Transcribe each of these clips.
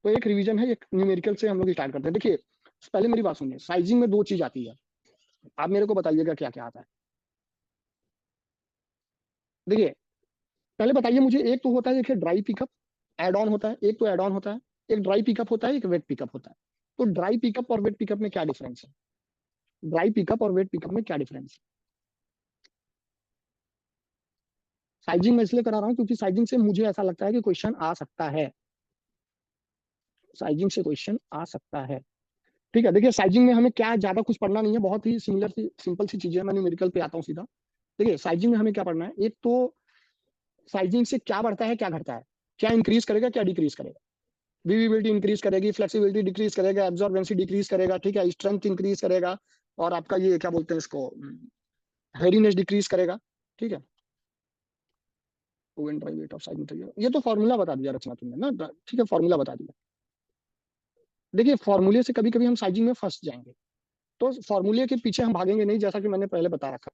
तो एक रिवीजन है, एक न्यूमेरिकल से हम लोग स्टार्ट करते हैं। देखिए पहले मेरी बात सुनिए, साइजिंग में दो चीज आती है, आप मेरे को बताइएगा क्या क्या आता है। देखिए पहले बताइए मुझे, एक तो होता है देखिए ड्राई पिकअप, एड ऑन होता है, एक तो एड ऑन होता है, एक ड्राई पिकअप होता है, एक वेट पिकअप होता है। तो ड्राई पिकअप और वेट पिकअप में क्या डिफरेंस है? ड्राई पिकअप और वेट पिकअप में क्या डिफरेंस है? साइजिंग में इसलिए करा रहा हूं क्योंकि साइजिंग से मुझे ऐसा लगता है कि क्वेश्चन आ सकता है, साइजिंग से क्वेश्चन आ सकता है। ठीक है, देखिए साइजिंग में हमें क्या ज्यादा कुछ पढ़ना नहीं है, बहुत ही सिमिलर सी सिंपल सी चीजें। मैं न्यूमेरिकल पे आता हूँ सीधा। देखिए साइजिंग में हमें क्या पढ़ना है, एक तो साइजिंग से क्या बढ़ता है क्या घटता है, क्या इंक्रीज करेगा क्या डिक्रीज करेगा। विविबिलिटी इंक्रीज करेगी, फ्लेक्सिबिलिटी डिक्रीज करेगा, एब्जॉर्बेंसी डिक्रीज करेगा, ठीक है, स्ट्रेंथ इंक्रीज करेगा, और आपका ये क्या बोलते हैं इसको, हेरीनेस डिक्रीज करेगा। ठीक है, वेट ऑफ साइड मटेरियल, ये तो फॉर्मूला बता दिया रचना तुमने ना, ठीक है, फॉर्मूला बता दिया। देखिए फॉर्मूले से कभी कभी हम साइजिंग में फंस जाएंगे, तो फॉर्मूले के पीछे हम भागेंगे नहीं, जैसा कि मैंने पहले बता रखा।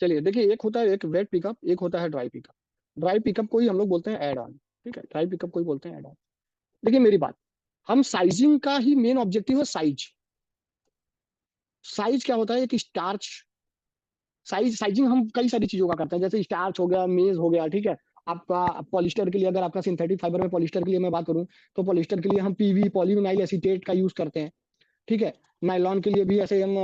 चलिए देखिए, एक होता है एक वेट पिकअप, एक होता है ड्राई पिकअप। ड्राई पिकअप को ही हम लोग बोलते हैं एड ऑन, ठीक है, ड्राई पिकअप को ही बोलते हैं एड ऑन। देखिए मेरी बात, हम साइजिंग का ही मेन ऑब्जेक्टिव है साइज। साइज क्या होता है, एक स्टार्च साइजिंग हम कई सारी चीजों का करते हैं, जैसे स्टार्च हो गया, मेज हो गया, ठीक है। आपका पॉलिस्टर के लिए, अगर आपका सिंथेटिक फाइबर में पॉलिस्टर के लिए मैं बात करूं, तो पॉलिस्टर के लिए हम पीवी पॉलीविनाइल एसीटेट का यूज करते हैं। ठीक है, नायलॉन के लिए भी ऐसे हम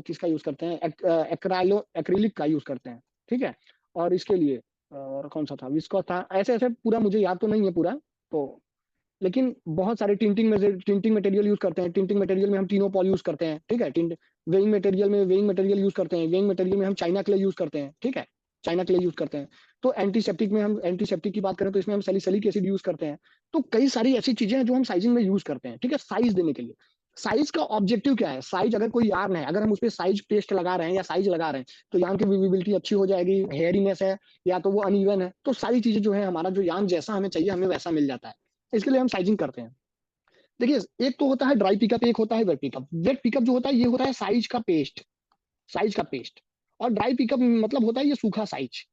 किसका यूज करते हैं, एक्राइलो एक्रिलिक का यूज करते हैं। ठीक है, और इसके लिए और कौन सा था, विस्कोस था, ऐसे ऐसे पूरा मुझे याद तो नहीं है पूरा। तो लेकिन बहुत सारे टिंटिंग मटेरियल यूज करते हैं, टिंटिंग मटेरियल में हम टिनोपॉल यूज करते हैं। ठीक है, टिंट वेइंग मटेरियल में वेइंग मटेरियल यूज करते हैं, वेइंग मटेरियल में हम चाइना क्ले यूज करते हैं। ठीक है, चाइना क्ले यूज करते हैं। तो एंटीसेप्टिक में हम एंटीसेप्टिक की बात करें तो इसमें हम सैलिसिलिक एसिड यूज करते हैं। तो कई सारी ऐसी चीजें हैं जो हम साइजिंग में यूज करते हैं, ठीक है, साइज देने के लिए। साइज का ऑब्जेक्टिव क्या है, साइज अगर कोई यार्न है, अगर हम उस पर साइज पेस्ट लगा रहे हैं या साइज लगा रहे हैं, तो यार्न की विजिबिलिटी अच्छी हो जाएगी, हेयरीनेस है या तो वो अनइवन है, तो सारी चीजें जो है, हमारा जो यार्न जैसा हमें चाहिए हमें वैसा मिल जाता है। इसके लिए हम साइजिंग करते हैं। देखिए एक तो होता है ड्राई पिकअप, एक होता है वेट पिकअप। वेट पिकअप जो होता है ये होता है साइज का पेस्ट, साइज का पेस्ट। और ड्राई पिकअप मतलब होता है ये सूखा साइज,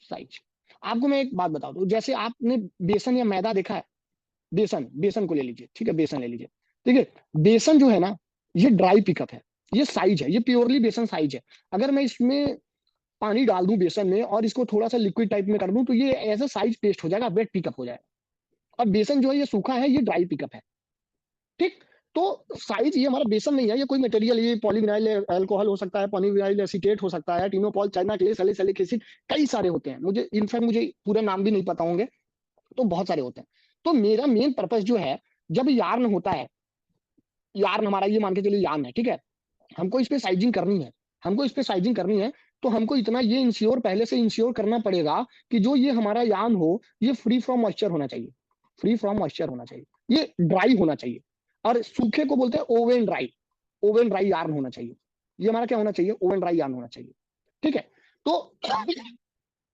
साइज। आपको मैं एक बात बता दूं, जैसे आपने बेसन या मैदा देखा है, बेसन बेसन को ले लीजिए, ठीक है, बेसन ले लीजिए। ठीक है, बेसन जो है ना, ये ड्राई पिकअप है, ये साइज है, ये प्योरली बेसन साइज है। अगर मैं इसमें पानी डाल दूं बेसन में और इसको थोड़ा सा लिक्विड टाइप में कर दूं, तो ये एज अ साइज पेस्ट हो जाएगा, वेट पिकअप हो जाएगा। और बेसन जो है ये सूखा है, ये ड्राई पिकअप है। ठीक, तो साइज ये हमारा बेसन नहीं है, ये कोई मटेरियल, ये पॉलीविनाइल अल्कोहल हो सकता है, पॉलीविनाइल एसीटेट हो सकता है, टिनोपॉल, चाइना क्ले, सैलिसिलिक एसिड, कई सारे होते हैं। मुझे इनफैक्ट मुझे पूरे नाम भी नहीं पता होंगे, तो बहुत सारे होते हैं। तो मेरा मेन पर्पस जो है, जब यार्न होता है, यार्न हमारा ये मान के चलिए यार्न है, ठीक है, हमको इस पे साइजिंग करनी है, हमको इस पे साइजिंग करनी है, तो हमको इतना ये इंश्योर पहले से इंश्योर करना पड़ेगा कि जो ये हमारा यार्न हो, ये फ्री फ्रॉम मॉइस्चर होना चाहिए, फ्री फ्रॉम मॉइस्चर होना चाहिए, ये ड्राई होना चाहिए। और सूखे को बोलते हैं oven dry, oven dry yarn होना चाहिए। ये हमारा क्या होना चाहिए, ओवन ड्राई यार्न होना चाहिए। ठीक है, तो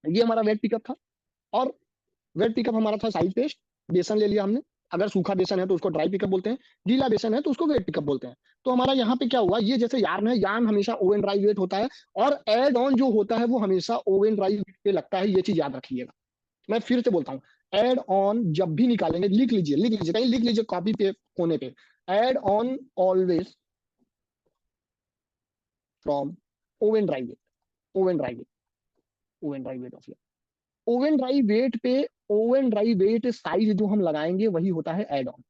ये हमारा वेट पिकअप था। और वेट पिकअप हमारा था साइज पेस्ट, बेसन ले लिया हमने। अगर सूखा बेसन है तो उसको ड्राई पिकअप बोलते हैं, गीला बेसन है तो उसको वेट पिकअप बोलते हैं। तो हमारा यहाँ पे क्या हुआ, ये जैसे यार्न है, यार्न हमेशा ओवन ड्राई वेट होता है, और एड ऑन जो होता है वो हमेशा ओवन ड्राई वेट पे लगता है, ये चीज याद रखिएगा। मैं फिर से बोलता हूँ, एड ऑन जब भी निकालेंगे, लिख लीजिए, लिख लीजिए, कहीं लिख लीजिए कॉपी पे कोने पे, add on always from oven dry weight. Oven dry weight, oven dry weight of yarn. Oven dry weight पे ओवन ड्राई वेट साइज जो हम लगाएंगे वही होता है add on.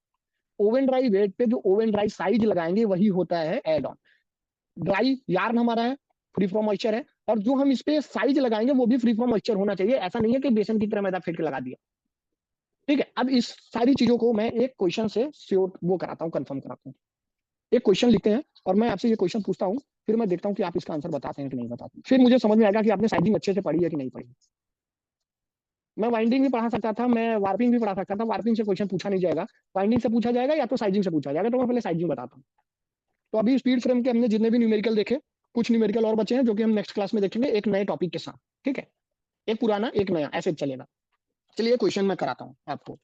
Oven dry weight पे जो ओवन ड्राई साइज लगाएंगे वही होता है एड ऑन। ड्राई यार्न हमारा है, फ्री फ्रॉम मॉइस्चर है, और जो हम इस पे साइज लगाएंगे वो भी फ्री फ्रॉम मॉइस्चर होना चाहिए। ऐसा नहीं है कि बेसन की तरह मैदा फेंट के लगा दिया। ठीक है, अब इस सारी चीजों को मैं एक क्वेश्चन से श्योर वो कराता हूँ, कंफर्म कराता हूँ। एक क्वेश्चन लिखते हैं और मैं आपसे ये क्वेश्चन पूछता हूँ, फिर मैं देखता हूँ कि आप इसका आंसर बताते हैं कि नहीं बताते, फिर मुझे समझ में आएगा कि आपने साइजिंग अच्छे से पढ़ी है कि नहीं पढ़ी। मैं वाइंडिंग भी पढ़ा सकता था, मैं वार्पिंग भी पढ़ा सकता था। वार्पिंग से क्वेश्चन पूछा नहीं जाएगा, वाइंडिंग से पूछा जाएगा या तो साइजिंग से पूछा जाएगा। तो मैं पहले साइजिंग बताता हूँ। तो अभी स्पीड फ्रेम के हमने जितने भी न्यूमेरिकल देखे, कुछ न्यूमेरिकल और बचे हैं जो कि हम नेक्स्ट क्लास में देखेंगे एक नए टॉपिक के साथ। ठीक है, एक पुराना एक नया ऐसे चलेगा। चलिए क्वेश्चन मैं कराता हूँ आपको,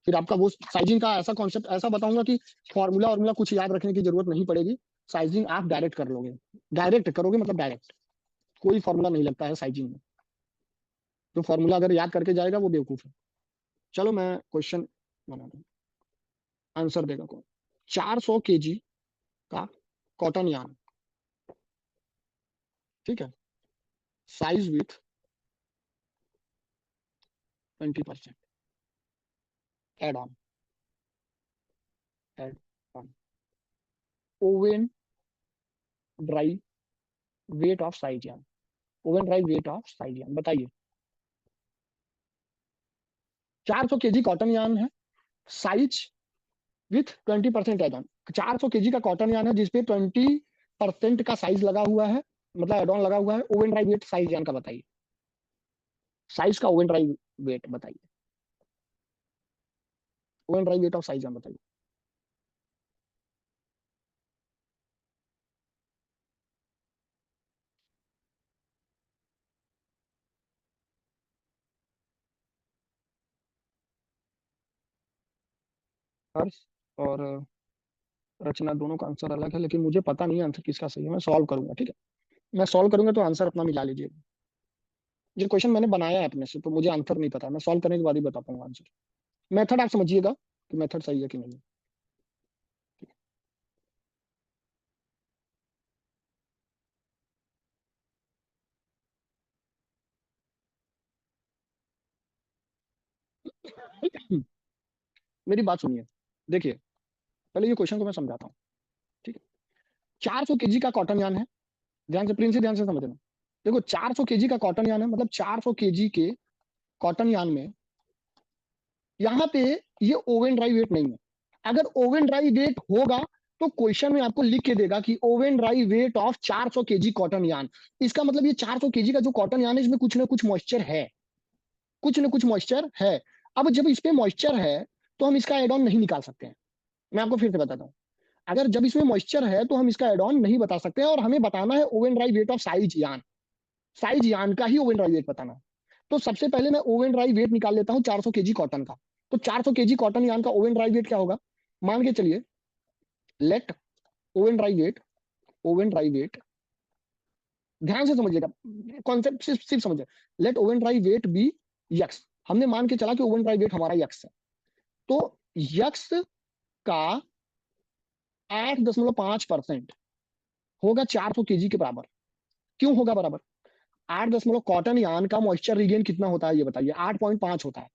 फिर आपका वो साइजिंग का ऐसा कॉन्सेप्ट ऐसा बताऊंगा कि फॉर्मूला और कुछ याद रखने की जरूरत नहीं पड़ेगी। साइजिंग आप डायरेक्ट कर लोगे, डायरेक्ट करोगे मतलब डायरेक्ट, कोई फॉर्मूला नहीं लगता है साइजिंग में। जो फॉर्मूला अगर याद करके जाएगा वो बेवकूफ है। चलो मैं क्वेश्चन बना दूं, आंसर देगा कौन। 400 kg का कॉटन यार्न, ठीक है, size with 20% add on, add on, oven dry weight of size yarn, oven dry weight of size yarn बताइए। 400 kg कॉटन यार्न है, size with 20% add on. 400 kg का कॉटन यार्न है जिसपे 20% का size लगा हुआ है, मतलब एड ऑन लगा हुआ है। Oven dry weight size yarn का बताइए, साइज का ओवन ड्राई वेट बताइए, oven dry weight of size yarn बताइए। हर्ष और रचना दोनों का आंसर अलग है, लेकिन मुझे पता नहीं आंसर किसका सही है। मैं सॉल्व करूंगा, ठीक है, मैं सॉल्व करूंगा तो आंसर अपना मिला लीजिए। ये क्वेश्चन मैंने बनाया है अपने से, तो मुझे आंसर नहीं पता, मैं सॉल्व करने के बाद ही बता पाऊंगा आंसर। मेथड आप समझिएगा कि मेथड सही है कि नहीं। मेरी बात सुनिए, देखिए पहले ये क्वेश्चन को मैं समझाता हूँ। ठीक है, 400 kg का कॉटन यान है, ध्यान से प्रिंस ध्यान से समझना। देखो 400 kg का कॉटन यान है, मतलब 400 kg के कॉटन यान में यहाँ पे ये ओवन ड्राई वेट नहीं है। अगर ओवन ड्राई वेट होगा तो क्वेश्चन में आपको लिख के देगा कि oven dry weight of 400 kg cotton यान। इसका मतलब ये 400 kg का जो कॉटन यान है इसमें कुछ ना कुछ मॉइस्चर है, कुछ ना कुछ मॉइस्चर है। अब जब इस पे मॉइस्चर है तो हम इसका एड ऑन नहीं निकाल सकते हैं। मैं आपको फिर से बताता हूँ, अगर जब इसमें मॉइस्चर है तो हम इसका एड ऑन नहीं बता सकते हैं, और हमें बताना है oven dry weight of size यान, साइज यान का ही ओवन ड्राई वेट बताना है। तो सबसे पहले मैं ओवन ड्राई वेट निकाल लेता हूँ 400 kg कॉटन का। तो 400 kg कॉटन यान का ओवन ड्राई वेट क्या होगा, मान के चलिए, let oven dry weight, oven dry weight, ध्यान से समझिएगा, कॉन्सेप्ट सिर्फ समझिए। Let oven dry weight be x, हमने मान के चला कि ओवन ड्राई वेट हमारा यक्स है। तो यक्स का 8.5% होगा 400 kg के बराबर। क्यों होगा बराबर, 8 कॉटन यान का मॉइस्चर रिगेन कितना होता है ये बताइए, 8.5 होता है।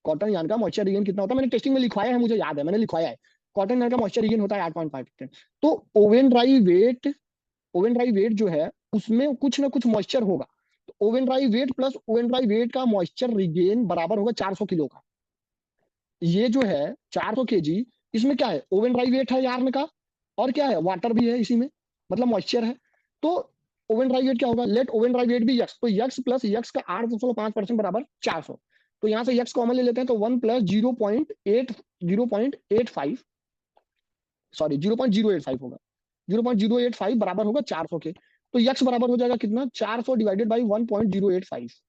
कॉटन यान का मॉइस्चर रिगेन कितना होता है, मैंने टेस्टिंग में लिखवाया है, मुझे याद है मैंने लिखवाया है। कॉटन यान का मॉइस्चर रिगेन होता है 8.5%। तो oven dry weight, oven dry weight जो है उसमें कुछ ना कुछ मॉइस्चर होगा। तो oven dry weight plus oven dry weight का मॉइस्चर रिगेन बराबर होगा 400 किलो का। ये जो है 400 kg, इसमें क्या है, ओवन ड्राई वेट है यार्न का, और क्या है, वाटर भी है इसी में, मतलब मॉइस्चर है। तो ओवन ड्राई वेट क्या होगा, लेट ओवन ड्राई वेट भी यक्स, तो यक्स प्लस यक्स का 8.5% बराबर 400। तो यहां से यक्स कॉमन ले लेते हैं, तो 1 प्लस 0.8 सॉरी 0.085 होगा, 0.085 बराबर होगा 400 के। तो यक्स बराबर हो जाएगा कितना, 400 डिवाइडेड बाई 1.085।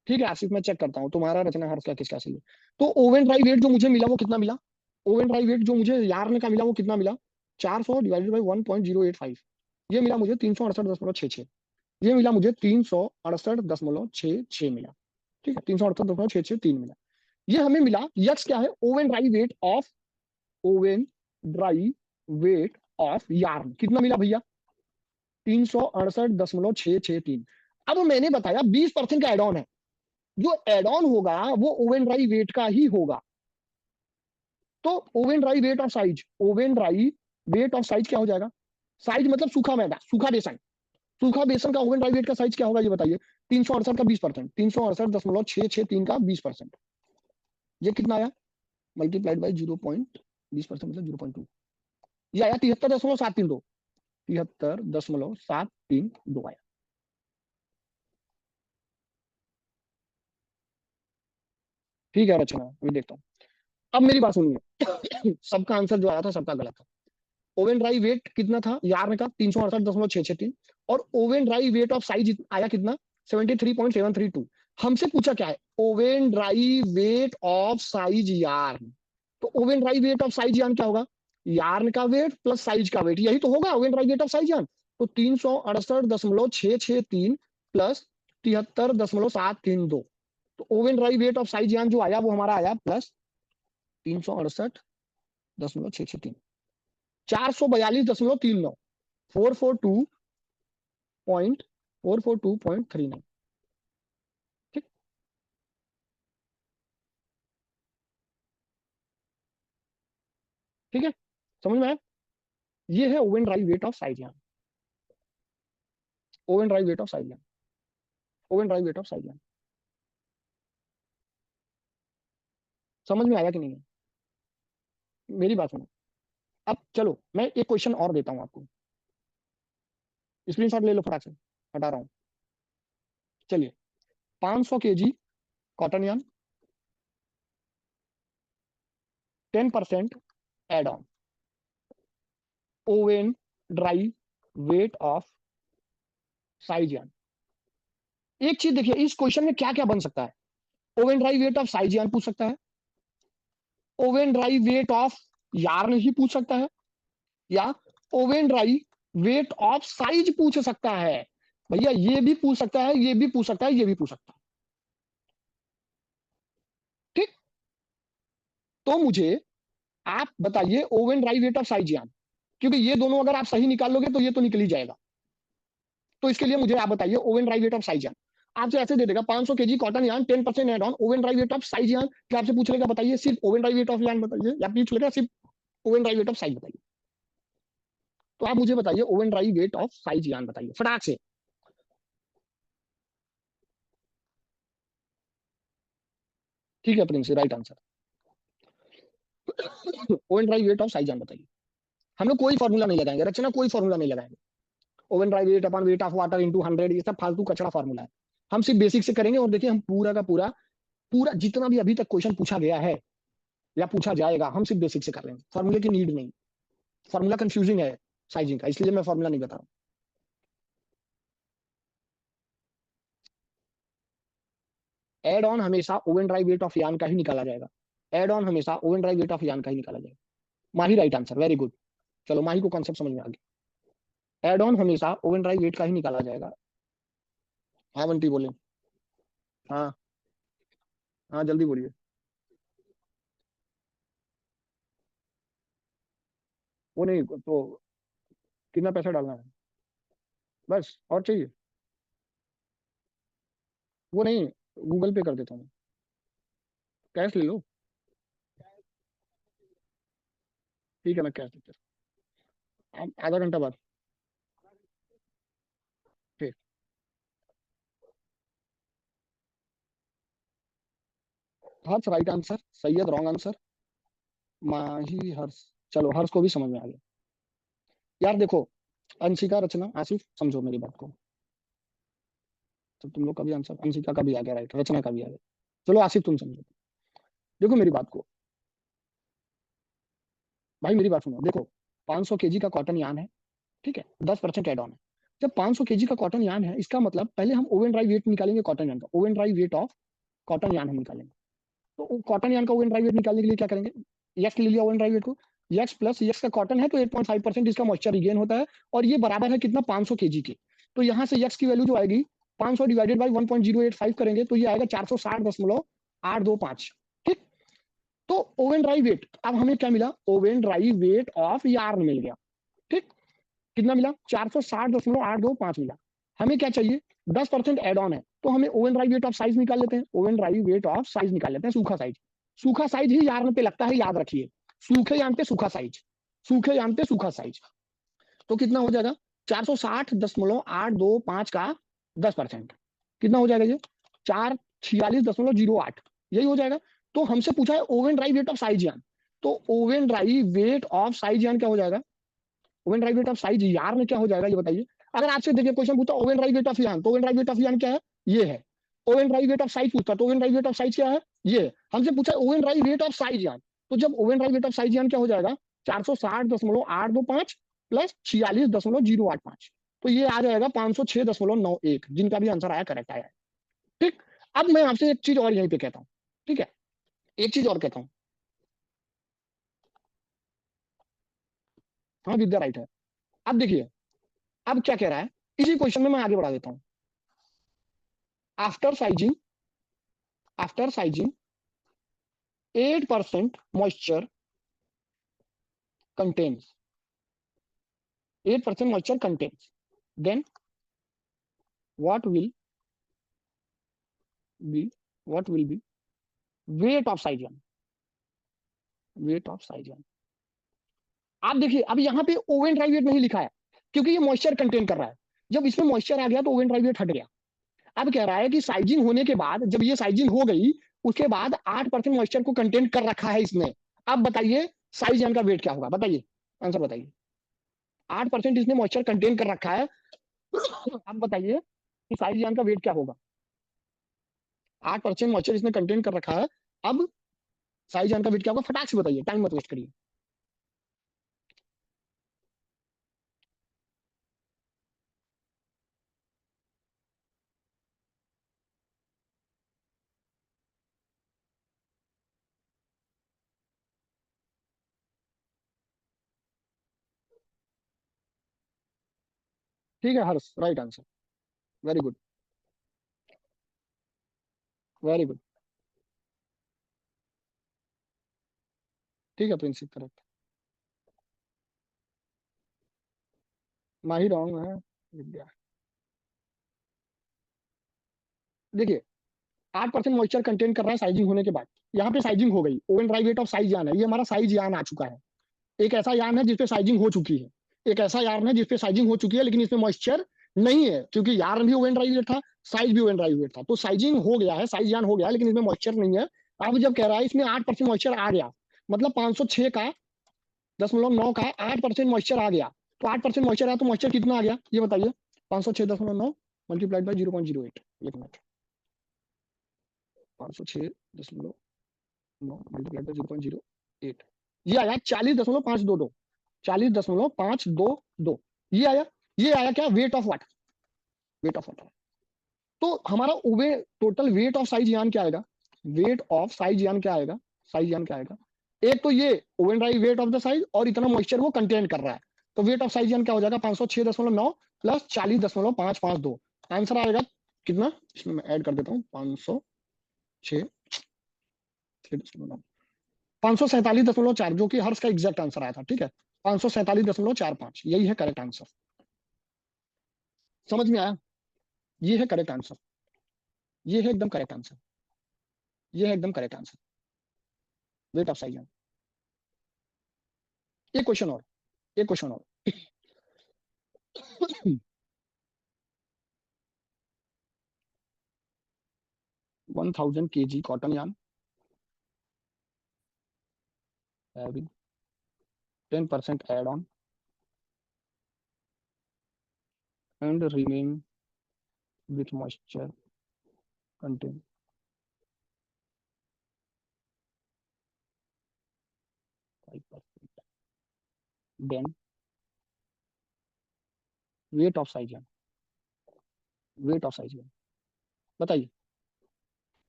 ठीक है आसिफ, मैं चेक करता हूँ तुम्हारा रचना हर्ष का किसका सही है। तो ओवन ड्राई वेट जो मुझे मिला वो कितना मिला, ओवन ड्राई वेट जो मुझे यार्न का मिला वो कितना मिला, 400 डिवाइडेड बाई 1.085, ये मिला मुझे 368.66। ये मिला मुझे 368.66 मिला। ठीक है, 368.66 मिला। ये हमें मिला, यक्स क्या है, oven dry weight of, oven dry weight of yarn कितना मिला भैया, 368.663। अब मैंने बताया 20% का एड ऑन है, जो एड ऑन होगा वो ओवन ड्राई वेट का ही होगा। तो oven dry weight of size, oven dry weight of size क्या हो जाएगा? साइज मतलब सूखा मैदा, सूखा बेसन, सूखा बेसन का ओवन ड्राई वेट का साइज क्या होगा ये बताइए? 368 का 20%, 368.663 का 20%, ये कितना आया? मल्टीप्लाइड बाई 0.20% मतलब 0.2, ये आया 73.732, 73.732 आया। ठीक है रचना, मैं देखता हूँ। अब मेरी बात सुनिए, सबका आंसर जो आया था सबका गलत था। ओवन ड्राई वेट कितना था यार्न का? 368.663, और oven dry weight of size आया कितना? 73.732। हमसे पूछा क्या है? Oven dry weight of size yarn. तो oven dry weight of size yarn क्या होगा? यार्न का वेट प्लस साइज का वेट, यही तो होगा oven dry weight of size yarn. तो 368.663 प्लस 73.732, तो oven dry weight of size yarn जो आया वो हमारा आया प्लस 368.663, 442.39, 442.39। ठीक, ठीक है, समझ में आया? ये है oven dry weight of size yarn, oven dry weight of size yarn, oven dry weight of size yarn. समझ में आया कि नहीं है? मेरी बात सुनो। अब चलो मैं एक क्वेश्चन और देता हूं आपको, स्क्रीनशॉट ले लो फटाक से, हटा रहा हूं। चलिए, 500 kg cotton yarn, 10% add on, oven dry weight of size yarn. एक चीज देखिए, इस क्वेश्चन में क्या क्या बन सकता है? Oven dry weight of size yarn पूछ सकता है, oven dry weight of yarn ही पूछ सकता है, या oven dry weight of size पूछ सकता है। भैया ये भी पूछ सकता है, ये भी पूछ सकता है, ये भी पूछ सकता है। ठीक, तो मुझे आप बताइए oven dry weight of size यान, क्योंकि ये दोनों अगर आप सही निकाल लोगे तो ये तो निकल ही जाएगा। तो इसके लिए मुझे आप बताइए oven dry weight of size यान। आपसे ऐसे दे देगा 500 kg cotton yarn, 10% add on, oven dry weight of size yarn, क्या आपसे पूछ लेगा बताइए सिर्फ ओवन ड्राई वेट ऑफ यान बताइए, या पूछ लेगा सिर्फ oven dry weight of size बताइए? तो आप मुझे बताइए oven dry weight of size yarn बताइए फटाक से। ठीक है Prince, right answer. Oven dry weight of size yarn बताइए। हम लोग कोई फॉर्मूला नहीं लगाएंगे रचना, कोई फॉर्मूला नहीं लगाएंगे। Oven dry weight upon weight of water into 100, ये सब फालतू कचरा फॉर्मूला है। हम सिर्फ बेसिक से करेंगे, और देखिए हम पूरा का पूरा, पूरा जितना भी अभी तक क्वेश्चन पूछा गया है या पूछा जाएगा, हम सिर्फ बेसिक से कर लेंगे, फॉर्मूले की नीड नहीं। फॉर्मूला कंफ्यूजिंग है साइजिंग का, इसलिए मैं फॉर्मूला नहीं बता रहा हूँ। एड ऑन हमेशा ओवन ड्राई वेट ऑफ यान का ही निकाला जाएगा, एड ऑन हमेशा ओवन ड्राई वेट ऑफ यान का ही निकाला जाएगा। माही राइट आंसर, वेरी गुड। चलो माही को कॉन्सेप्ट समझ में आ गया, एड ऑन हमेशा ओवन ड्राई वेट का ही निकाला जाएगा। हाँ बंटी बोले। हाँ, हाँ जल्दी बोलिए। वो नहीं तो कितना पैसा डालना है? बस और चाहिए? वो नहीं, गूगल पे कर देता हूँ, कैश ले लो। ठीक है मैं कैश देता हूँ, आधा घंटा बाद। ठीक। Harsh right answer, Syed wrong answer, Mahi Harsh. चलो हर्ष को भी समझ में आ गया। यार देखो, अंशिका रचना आसिफ समझो मेरी बात को, तो तुम लोग का भी आंसर, अंशिका का भी आ गया राइट, रचना का भी आ गया। चलो आसिफ तुम समझो, देखो मेरी बात को, भाई मेरी बात सुनो। देखो 500 kg का कॉटन यान है, ठीक है, 10% एड ऑन है। जब 500 kg का कॉटन यान है, इसका मतलब पहले हम ओवन ड्राई वेट निकालेंगे कॉटन यान का, oven dry weight of cotton yarn हम निकालेंगे। तो कॉटन यान का ओवन ड्राई वेट निकालने के लिए क्या करेंगे? यक्स ले लिया ओवन ड्राई वेट को, यक्स प्लस यक्स का कॉटन है तो 8.5% इसका मॉइस्चर रिगेन होता है, और ये बराबर है कितना? 500 kg के। तो यहाँ से यक्स की वैल्यू जो आएगी 500 डिवाइडेड बाई 1.085 करेंगे तो ये आएगा 460.825। ठीक, तो ओवन ड्राई वेट, अब हमें क्या मिला? Oven dry weight of yarn मिल गया। ठीक, कितना मिला? 460.825 मिला। हमें क्या चाहिए? 10% एड ऑन है, तो हमें oven dry weight of size निकाल लेते हैं। Oven dry weight of size निकाल लेते हैं, सूखा साइज। सूखा साइज ही यार्न पे लगता है, याद रखिए। सूखे यार्न पे सूखा साइज, सूखे यार्न पे सूखा साइज। तो कितना हो जाएगा? 460.825 का 10%, कितना हो जाएगा ये? 446.08, यही हो जाएगा। तो हमसे पूछा है oven dry weight of size yarn, तो oven dry weight of size yarn क्या हो जाएगा? Oven dry weight of size yarn में क्या हो जाएगा ये बताइए। अगर आपसे देखिए क्वेश्चन पूछता oven dry weight of yarn, तो oven dry weight of yarn क्या है? ये है। Oven dry weight of size पूछता, तो oven dry weight of size क्या है? ये है। हमसे पूछा oven dry weight of size yarn, तो जब oven dry weight of size yarn क्या हो जाएगा? 460.825 प्लस 46.085, तो ये आ जाएगा 506.91, जिनका भी आंसर आया करेक्ट आया है। ठीक। अब मैं आपसे एक चीज और यहीं पे कहता हूँ, ठीक है, एक चीज और कहता हूँ। हाँ, विद्या राइट है। अब देखिए, अब क्या कह रहा है, इसी क्वेश्चन में मैं आगे बढ़ा देता हूँ। After sizing, after sizing 8% moisture contains, 8% moisture contains, then what will be, what will be weight of size yarn, weight of size yarn. आप देखिए, अब यहाँ पे ओवन ड्राई वेट नहीं लिखा है, क्योंकि ये मॉइस्चर कंटेन कर रहा है। जब इसमें मॉइस्चर आ गया तो ओवन ड्राई वेट हट गया। अब कह रहा है कि साइजिंग होने के बाद, जब ये साइजिंग हो गई, उसके बाद 8% मॉइस्चर को कंटेन कर रखा है इसने। अब बताइए साइजन का वेट क्या होगा? बताइए, आंसर बताइए। 8% इसने मॉइस्चर कंटेन कर रखा है, अब बताइए कि साइजन का वेट क्या होगा? 8% मॉइस्चर इसने कंटेन कर रखा है, अब साइजन का वेट क्या होगा? फटाक से बताइए, टाइम मत वेस्ट करिए। ठीक है Harsh, right answer, very good, very good. ठीक है प्रिंसिप, करेक्ट। माही रॉन्ग है, विद्या। देखिए, 8% मॉइस्चर कंटेन कर रहा है साइजिंग होने के बाद। यहाँ पे साइजिंग हो गई, oven dry weight of size यान है, ये हमारा साइज यान आ चुका है। एक ऐसा यान है जिसपे साइजिंग हो चुकी है, एक ऐसा यार्न है जिसपे साइजिंग हो चुकी है, लेकिन इसमें मॉइस्चर नहीं है, क्योंकि यार्न भी ओवन ड्राई वेट था, साइज भी ओवन ड्राई वेट था, तो साइजिंग हो गया है, साइज यान हो गया है, लेकिन इसमें मॉइस्चर नहीं है। अब जब कह रहा है इसमें 8% मॉइस्चर आ गया, मतलब 506 का 10.9 का 8% मॉइस्चर आ गया, तो 8% मॉइस्चर आया तो मॉइस्चर कितना आ गया ये बताइए? 506.9 मल्टीप्लाइड बाई 0.08, एक मिनट, 506.9 मल्टीप्लाइड बाई 0.08, ये आया 40.522, 40.522, ये आया। ये आया क्या? Weight of water, weight of water. तो हमारा ओवे total weight of size yarn क्या आएगा? वेट ऑफ साइज यान क्या आएगा? साइज यान क्या आएगा? एक तो ये oven dry weight of the size, और इतना मॉइस्चर वो कंटेन कर रहा है, तो वेट ऑफ साइज यान क्या हो जाएगा? 506.9 प्लस 40.552, आंसर आएगा कितना? इसमें मैं ऐड कर देता हूँ, 500 जो कि हर्ष का एग्जैक्ट आंसर आया था, ठीक है, 547.45, यही है करेक्ट आंसर। समझ में आया? ये है करेक्ट आंसर, ये है एकदम करेक्ट आंसर, ये है एकदम correct answer, wait of size. एक क्वेश्चन और, एक क्वेश्चन और। 1000 kg cotton yarn having 10% add on and remain with moisture content 5%, then weight of size yarn, weight of size yarn बताइए।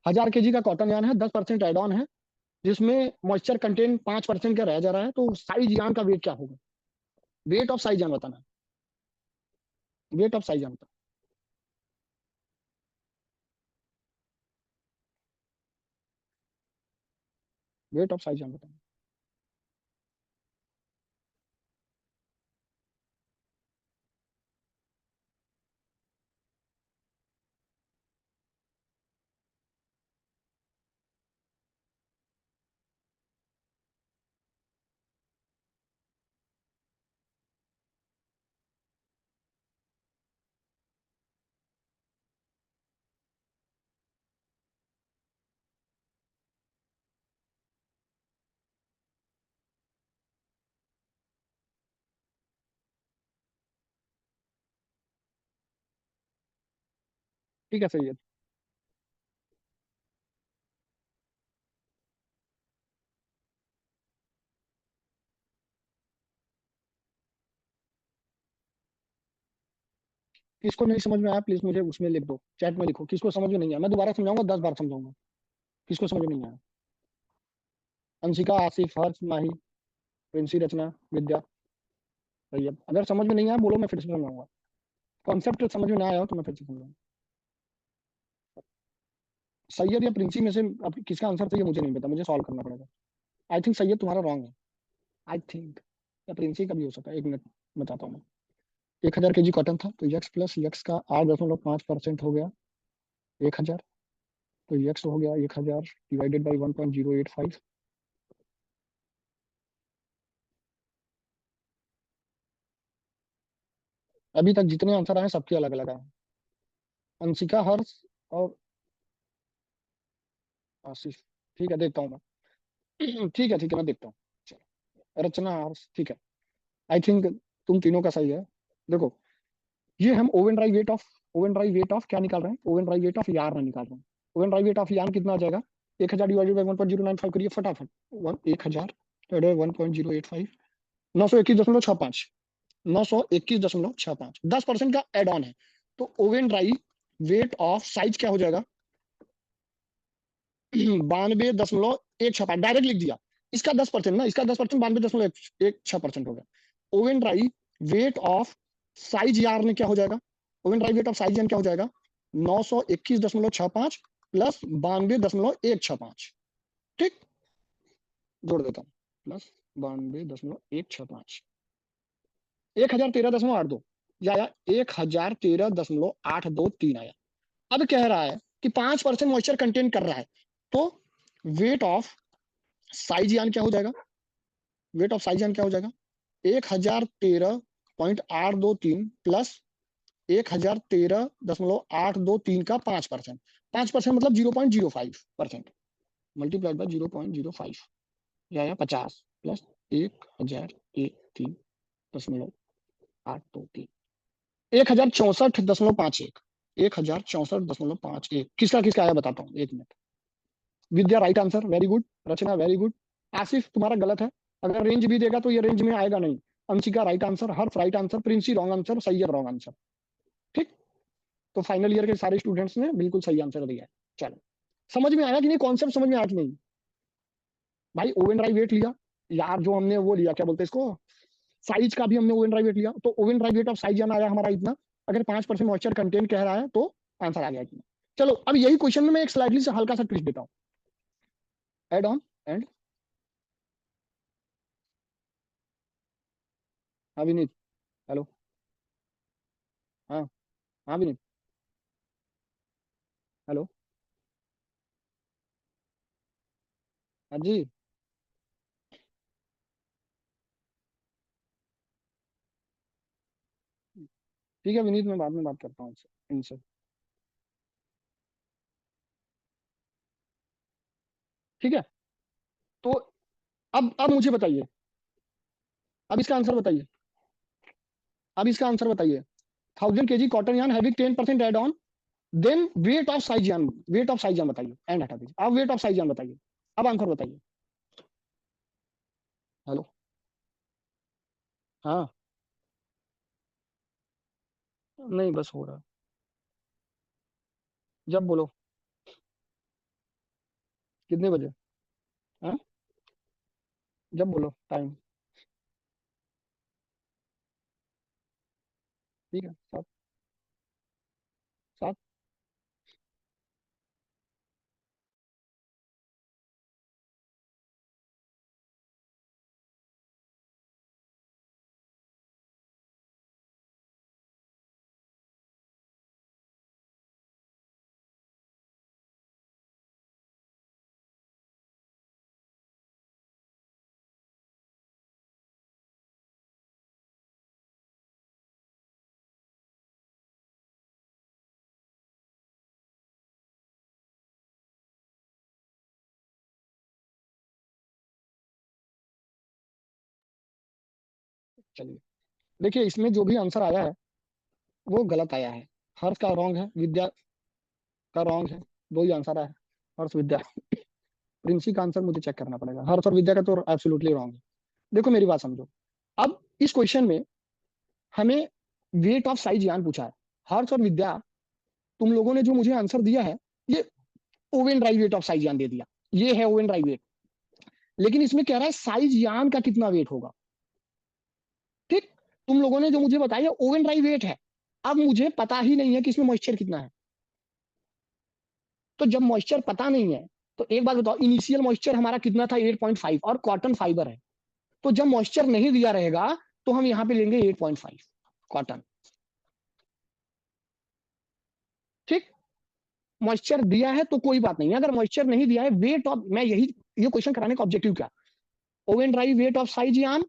1000 kg का कॉटन यान है, 10% एड ऑन है, जिसमें moisture content 5% का रह जा रहा है, तो साइज यान का वेट क्या होगा? वेट ऑफ साइज यान बताना, वेट ऑफ साइज यान बताना। वेट ऑफ साइज यान बताना। ठीक है, सही है। किसको नहीं समझ में आया प्लीज मुझे उसमें लिख दो, चैट में लिखो किसको समझ में नहीं आया, मैं दोबारा समझाऊंगा, 10 बार समझाऊंगा। किसको समझ में नहीं आया? अंशिका, आसिफ, हर्ष, माही, प्रिंसी, रचना, विद्या। भैया अगर समझ में नहीं आया बोलो, मैं फिर से समझाऊंगा। कॉन्सेप्ट समझ में ना आया हो तो मैं फिर से समझाऊंगा। सैयद या प्रिंसी में से अब किसका आंसर सही है मुझे नहीं पता, मुझे सॉल्व करना पड़ेगा। आई थिंक सैयद तुम्हारा रॉन्ग है। आई थिंक, या प्रिंसी का भी हो सकता है, 1 मिनट बताता हूँ मैं। 1000 kg कॉटन था तो यक्स प्लस यक्स का 8.5% हो गया 1000। तो यक्स हो गया 1000 डिवाइडेड बाई 1.085। अभी तक जितने आंसर आए सबके अलग अलग आए। अंशिका, हर्ष और आशीष। ठीक है देखता हूँ मैं। ठीक है मैं देखता हूँ। चलो, रचना, हर्ष, ठीक है। आई थिंक तुम तीनों का सही है। देखो, ये हम oven dry weight of, oven dry weight of क्या निकाल रहे हैं, oven dry weight of yarn निकाल रहे हैं। Oven dry weight of yarn कितना आ जाएगा? 1000 डिवाइडेड बाई 1.095 करिए फटाफट। 1000 डिवाइडेड 1.085, 921.65, 921.65, 10% का एड ऑन है। तो oven dry weight of size क्या हो जाएगा? 92.165, डायरेक्ट लिख दिया। इसका 10% ना, इसका 10%, 92.16% हो गया। Oven dry weight of size yarn क्या हो जाएगा? Oven dry weight of size yarn क्या हो जाएगा? 921.65 प्लस 92.165। ठीक, जोड़ देता हूँ, प्लस 92.165, 1013.82 या 1013.823 आया। अब कह रहा है कि 5% मॉइस्चर कंटेन कर रहा है, तो वेट ऑफ साइज यान क्या हो जाएगा? वेट ऑफ साइज यान क्या हो जाएगा? 1013.823 प्लस 1013.823 का 5%। 5% मतलब 0.05%, मल्टीप्लाइड बाय 0.05 या 50 प्लस 1013.823, 1064.51, 1064.51। किसका किसका आया बताता हूँ, 1 मिनट। विद्या राइट आंसर, वेरी गुड। रचना वेरी गुड। आसिफ तुम्हारा गलत है, अगर रेंज भी देगा तो ये रेंज में आएगा नहीं। Anshika right answer, Harsh right answer, Princy wrong answer, Syed wrong answer. ठीक, तो फाइनल ईयर के सारे स्टूडेंट्स ने बिल्कुल सही आंसर दिया है। चलो, समझ में आया कि नहीं, कॉन्सेप्ट समझ में आया कि नहीं? भाई ओवन ड्राई वेट लिया यार, जो हमने वो लिया, क्या बोलते हैं इसको, साइज का भी हमने ओवन ड्राई वेट लिया, तो oven dry weight of size जाना आया हमारा इतना। अगर 5% मॉइस्चर कंटेंट कह रहा है तो आंसर आ गया इतना। चलो, अब यही क्वेश्चन में मैं एक स्लाइडली से हल्का सा ट्विस्ट देता हूँ। एड ऑन एंड, हाँ विनीत, हेलो। हाँ, हाँ विनीत, हेलो। हाँ जी। ठीक है विनीत, मैं बाद में बात करता हूँ इनसे। ठीक है, तो अब मुझे बताइए, अब इसका आंसर बताइए, अब इसका आंसर बताइए। 1000 kg cotton yarn having 10% add on, then weight of size yarn, weight of size yarn बताइए, एंड हटा दीजिए, अब वेट ऑफ साइज यान बताइए, अब आंसर बताइए। हेलो। हाँ, नहीं बस हो रहा है। जब बोलो, कितने बजे? हाँ, जब बोलो टाइम। ठीक है, 7, 7। चलिए, देखिए इसमें जो भी आंसर आया है वो गलत आया है। हर्ष का रॉन्ग है, विद्या का रॉन्ग है, दो ही आंसर है, हर्ष विद्या। प्रिंसी का आंसर मुझे चेक करना पड़ेगा, हर्ष और विद्या का तो एब्सोल्युटली रॉन्ग है। देखो मेरी बात समझो, अब इस क्वेश्चन में हमें वेट ऑफ साइज यान पूछा है। हर्ष और विद्या, तुम लोगों ने जो मुझे आंसर दिया है, ये oven dry weight of size yarn दे दिया, ये है ओवेन ड्राई वेट। लेकिन इसमें कह रहा है साइज यान का कितना वेट होगा। ठीक, तुम लोगों ने जो मुझे बताया ओवेन ड्राई वेट है, अब मुझे पता ही नहीं है कि इसमें मॉइस्चर कितना है। तो जब मॉइस्चर पता नहीं है, तो एक बात बताओ, इनिशियल मॉइस्चर हमारा कितना था, 8.5, और कॉटन फाइबर है। तो जब मॉइस्चर नहीं दिया रहेगा, तो हम यहां पे लेंगे 8.5 कॉटन। ठीक, मॉइस्चर दिया है तो कोई बात नहीं है, अगर मॉइस्चर नहीं दिया है, वेट ऑफ, मैं यही, ये क्वेश्चन कराने का ऑब्जेक्टिव क्या, oven dry weight of size yarn,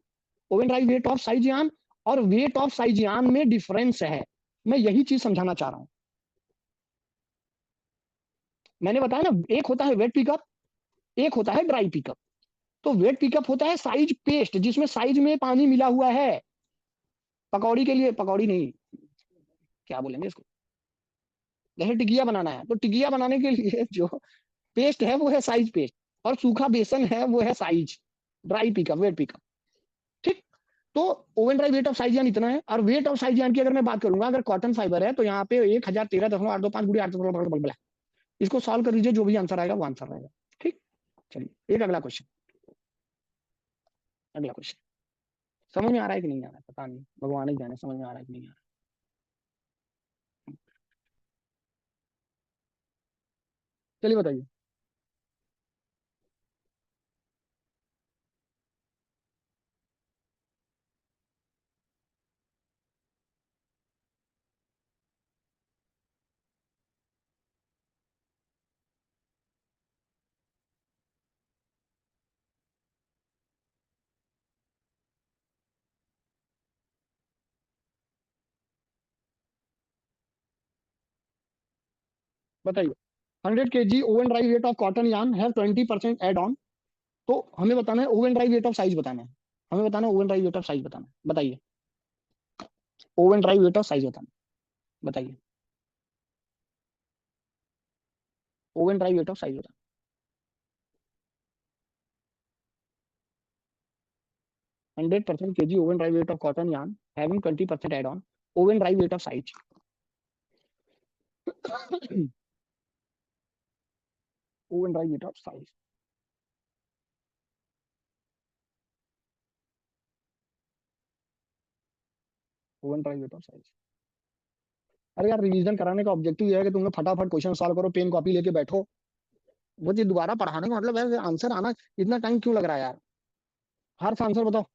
oven dry weight of size yarn और वेट ऑफ साइज यान में डिफरेंस है, मैं यही चीज समझाना चाह रहा हूं। मैंने बताया ना, एक होता है वेट पिकअप, एक होता है ड्राई पिकअप। तो वेट पिकअप होता है साइज पेस्ट, जिसमें साइज में पानी मिला हुआ है। पकौड़ी के लिए, पकौड़ी नहीं, क्या बोलेंगे इसको, जैसे टिकिया बनाना है, तो टिकिया बनाने के लिए जो पेस्ट है वो है साइज पेस्ट, और सूखा बेसन है वो है size dry pickup, wet pickup. ठीक, तो oven dry weight of size yarn इतना है, और वेट ऑफ साइज यान की अगर मैं बात करूंगा, अगर कॉटन फाइबर है तो यहाँ पे 1013.825 × 8, इसको सॉल्व कर लीजिए, जो भी आंसर आएगा वो आंसर रहेगा। ठीक, चलिए एक अगला क्वेश्चन, अगला क्वेश्चन। समझ में आ रहा है कि नहीं आ रहा है, पता नहीं, भगवान ही जाने समझ में आ रहा है कि नहीं आ रहा है। चलिए बताइए। बताइए, 100 kg oven dry weight of cotton yarn है 20% एड ऑन। तो हमें बताना है oven dry weight of size बताना है, हमें बताना है oven dry weight of size बताना है, बताइए, oven dry weight of size बताना, बताइए, oven dry weight of size बताना। 100% kg oven dry weight of cotton yarn having 20% add on, oven dry weight of size, oven dry weight of size, oven dry weight of size। अरे यार, revision कराने का objective ये है कि तुम लोग फटाफट क्वेश्चन सॉल्व करो, पेन कॉपी लेके बैठो। वो जो दोबारा पढ़ाने का मतलब है आंसर आना, इतना टाइम क्यों लग रहा है यार, हर आंसर बताओ।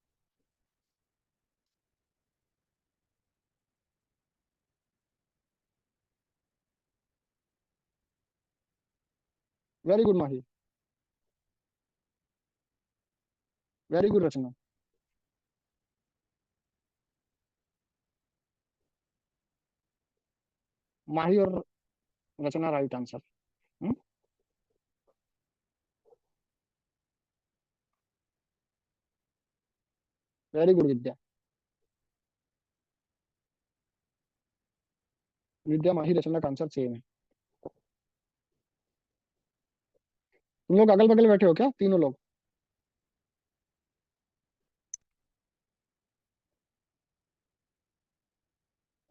वेरी गुड माही, वेरी गुड रचना। माही और रचना राइट आंसर। वेरी गुड विद्या, विद्या माही रचना का आंसर सेम है। तुम लोग अगल बगल बैठे हो क्या तीनों लोग।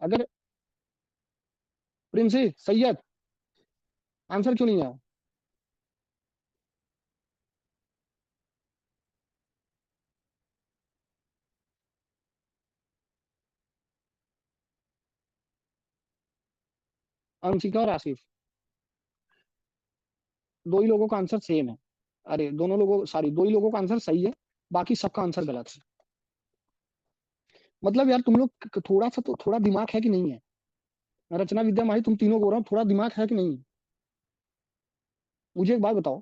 अगर प्रिंसी सैयद, आंसर क्यों नहीं आया। अंशिका और आसिफ, दो ही लोगों का आंसर सेम है। अरे दोनों लोगों, सॉरी, दो ही लोगों का आंसर सही है, बाकी सबका आंसर गलत है। मतलब यार तुम लोग थोड़ा सा तो, थोड़ा दिमाग है कि नहीं है। रचना विद्या माही, तुम तीनों बोल रहा हो, थोड़ा दिमाग है कि नहीं। मुझे एक बात बताओ,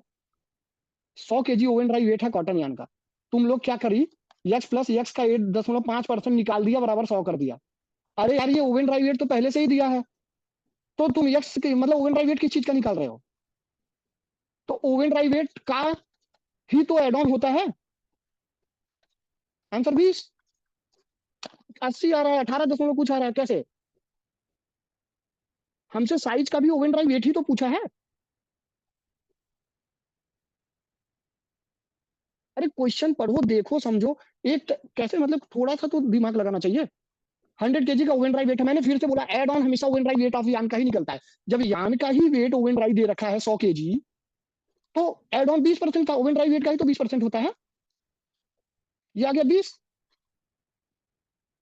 100 kg ओवन ड्राई वेट है कॉटन यान का, तुम लोग क्या करी, यक्स प्लस यक्स का 8.5% निकाल दिया, बराबर 100 कर दिया। अरे यार, ये ओवन ड्राई वेट तो पहले से ही दिया है, तो तुम यक्स मतलब ओवन ड्राई वेट किस चीज का निकाल रहे हो। तो ओवन ड्राई वेट का ही तो एड ऑन होता है। आंसर 20, 80 आ रहा है, 18 दशमलव कुछ आ रहा है, कैसे। हमसे साइज का भी ओवन ड्राई वेट ही तो पूछा है। अरे क्वेश्चन पढ़ो, देखो, समझो। एक कैसे, मतलब थोड़ा सा तो दिमाग लगाना चाहिए। 100 kg का ओवन ड्राई वेट है, मैंने फिर से बोला, एड ऑन हमेशा ओवन ड्राई वेट ऑफ यान का ही निकलता है। जब यान का ही वेट ओवन ड्राई दे रखा है 100 kg, तो एड ऑन 20% का, ओवन ड्राई वेट का ही तो 20% होता है। ये आ गया 20।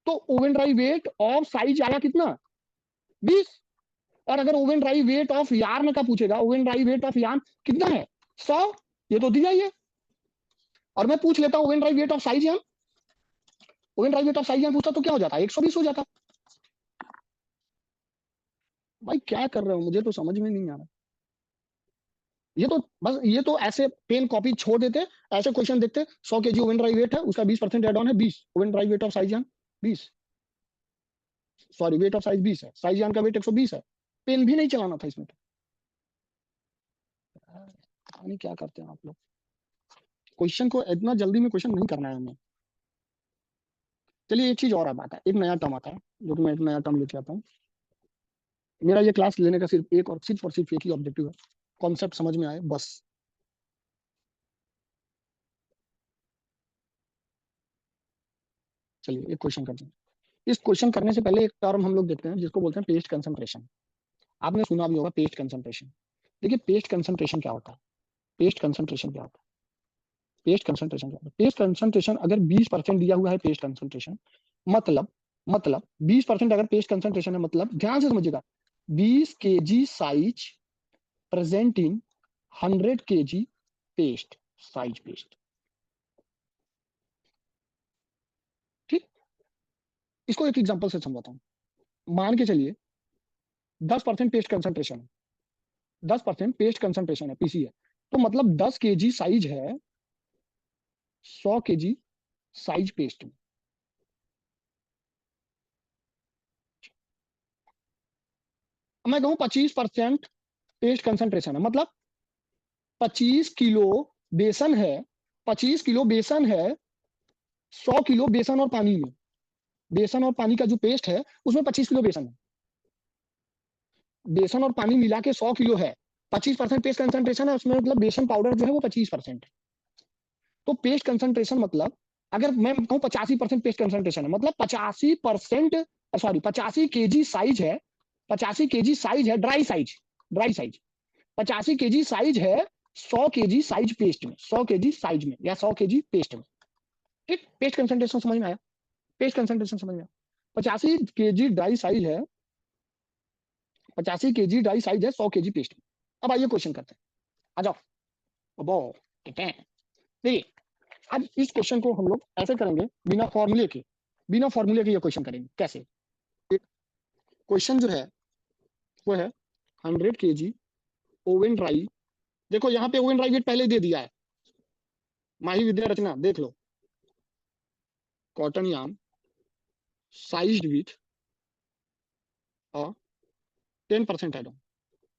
तो oven dry weight of size आया कितना? 20। और अगर oven dry weight of yarn का पूछेगा, oven dry weight of yarn कितना है? 100। ये तो दिया ही है। और मैं पूछ लेता oven dry weight of size yarn, oven dry weight of size yarn पूछता तो क्या हो जाता? 120 हो जाता। भाई क्या कर रहे हो, मुझे तो समझ में नहीं आ रहा। ये तो बस, ये तो ऐसे पेन कॉपी छोड़ देते, ऐसे क्वेश्चन देखते, 100 kg ओवन ड्राई वेट है, उसका 20% एड ऑन है 20, oven dry weight of size yarn 20, sorry wait of size 20 है, साइज यार्न का वेट 120 है। पेन भी नहीं चलाना था इसमें तो। नहीं क्या करते हैं आप लोग, क्वेश्चन को इतना जल्दी में क्वेश्चन नहीं करना है हमें। चलिए एक चीज और अब आता है, एक नया टर्म आता है, जो कि मैं एक नया टर्म लेके आता हूँ। मेरा ये क्लास लेने का सिर्फ एक और सिर्फ एक ही ऑब्जेक्टिव है, कॉन्सेप्ट समझ में आए बस। चलिए एक क्वेश्चन करते हैं। इस क्वेश्चन करने से पहले एक टर्म हम लोग देखते हैं जिसको बोलते हैं पेस्ट कंसंट्रेशन। आपने सुना भी होगा पेस्ट कंसंट्रेशन। देखिए पेस्ट कंसंट्रेशन क्या होता है, पेस्ट कंसंट्रेशन क्या होता है, पेस्ट कंसंट्रेशन क्या होता है। पेस्ट कंसंट्रेशन अगर 20% दिया हुआ है पेस्ट कंसंट्रेशन, मतलब मतलब 20% अगर पेस्ट कंसंट्रेशन है, मतलब ध्यान से समझिएगा, 20 kg size present in 100 kg paste, size paste. ठीक। इसको एक एग्जांपल से समझाता हूं। मान के चलिए 10% पेस्ट कंसंट्रेशन है, 10% पेस्ट कंसंट्रेशन है, पीसी है, तो मतलब 10 kg साइज है 100 kg साइज पेस्ट में। मैं कहूं 25% पेस्ट कंसंट्रेशन है, मतलब 25 किलो बेसन है, 25 किलो बेसन है 100 किलो बेसन और पानी में। बेसन और पानी का जो पेस्ट है उसमें 25 किलो बेसन है, बेसन और पानी मिला के 100 किलो है, 25% पेस्ट कंसंट्रेशन है उसमें, मतलब बेसन पाउडर जो है वो 25%। तो पेस्ट कंसंट्रेशन मतलब, अगर मैं कहूँ 85% पेस्ट कंसंट्रेशन है, मतलब 85%, सॉरी 85 kg साइज है, 85 kg साइज है dry size, dry size 85 kg size है 100 kg साइज पेस्ट में, 100 kg साइज में या 100 kg पेस्ट में। ठीक, पेस्ट कंसंट्रेशन समझ में आया, पेस्ट कंसंट्रेशन समझ में आया। 85 kg ड्राई साइज है, 85 kg ड्राई साइज है 100 kg पेस्ट में। अब आइए क्वेश्चन करते हैं, आ जाओ। अब देखिए, अब इस क्वेश्चन को हम लोग ऐसे करेंगे, बिना फॉर्मूले के, बिना फॉर्मूले के ये क्वेश्चन करेंगे। कैसे? क्वेश्चन जो है वो है 100 kg ओवन ड्राई, देखो यहाँ पे ओवन ड्राई वेट पहले दे दिया है, माही विद्या रचना देख लो, कॉटन यार्न साइज्ड विथ और 10% add on,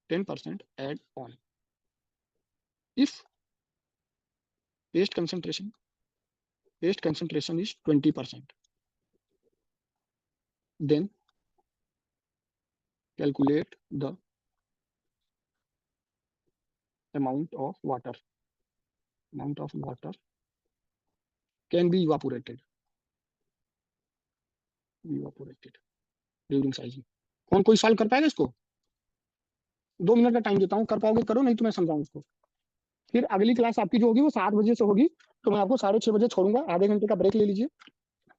10% add on, if paste concentration, paste concentration is 20%, then calculate the amount of water, amount of water can be evaporated during sizing। कौन कोई solve कर पाएगा इसको? 2 मिनट का टाइम देता हूँ, कर पाओगे करो, नहीं तो मैं समझाऊँ उसको। फिर अगली क्लास आपकी जो होगी वो 7 बजे से होगी, तो मैं आपको 6:30 बजे छोड़ूंगा, आधे घंटे का ब्रेक ले लीजिए,